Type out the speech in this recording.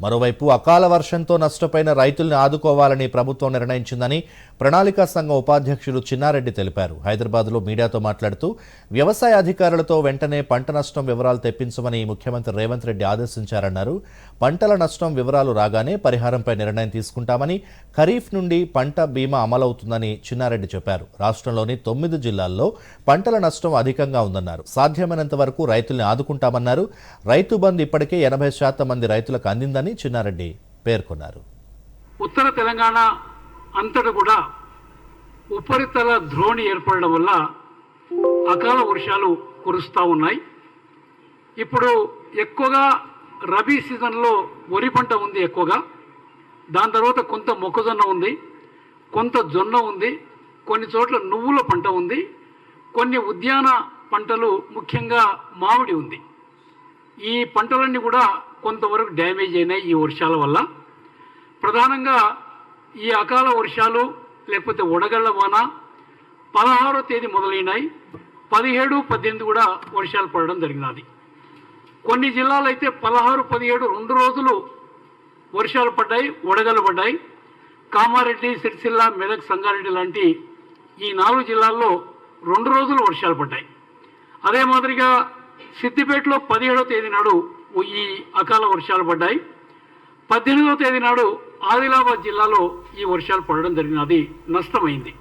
మరోవైపు అకాల వర్షంతో నష్టపోయిన రైతుల్ని ఆదుకోవాలని ప్రభుత్వం నిర్ణయించిందని ప్రణాళికా సంఘం ఉపాధ్యక్షులు చిన్నారెడ్డి తెలిపారు. హైదరాబాద్లో మీడియాతో మాట్లాడుతూ వ్యవసాయ అధికారులతో వెంటనే పంట నష్టం వివరాలు తెప్పించమని ముఖ్యమంత్రి రేవంత్ రెడ్డి ఆదేశించారన్నారు. పంటల నష్టం వివరాలు రాగానే పరిహారంపై నిర్ణయం తీసుకుంటామని, ఖరీఫ్ నుండి పంట బీమా అమలవుతుందని చిన్నారెడ్డి చెప్పారు. రాష్ట్రంలోని 9 జిల్లాల్లో పంటల నష్టం అధికంగా ఉందన్నారు. సాధ్యమైనంత వరకు రైతుల్ని ఆదుకుంటామన్నారు. రైతు బంధు ఇప్పటికే 80% మంది రైతులకు అందిందని చిన్నారెడ్డి పేర్కొన్నారు. ఉత్తర తెలంగాణ అంతటా కూడా ఉపరితల ద్రోణి ఏర్పడడం వల్ల అకాల వర్షాలు కురుస్తూ ఉన్నాయి. ఇప్పుడు ఎక్కువగా రబీ సీజన్లో వరి పంట ఉంది ఎక్కువగా. దాని తర్వాత కొంత మొక్కజొన్న ఉంది, కొంత జొన్న ఉంది, కొన్ని చోట్ల నువ్వుల పంట ఉంది, కొన్ని ఉద్యాన పంటలు ముఖ్యంగా మామిడి ఉంది. ఈ పంటలన్నీ కూడా కొంతవరకు డ్యామేజ్ అయినాయి ఈ వర్షాల వల్ల. ప్రధానంగా ఈ అకాల వర్షాలు లేకపోతే వడగళ్ల వాన 16వ తేదీ మొదలైనాయి. 17, 18 కూడా వర్షాలు పడడం జరిగినది. కొన్ని జిల్లాలు అయితే 16, 17 2 రోజులు వర్షాలు పడ్డాయి, వడగళ్ళు పడ్డాయి. కామారెడ్డి, సిరిసిల్ల, మెదక్, సంగారెడ్డి లాంటి ఈ 4 జిల్లాల్లో 2 రోజులు వర్షాలు పడ్డాయి. అదే మాదిరిగా సిద్దిపేటలో 17వ తేదీ నాడు ఈ అకాల వర్షాలు పడ్డాయి. 18వ తేదీ నాడు ఆదిలాబాద్ జిల్లాలో ఈ వర్షాలు పడడం జరిగినది, నష్టమైంది.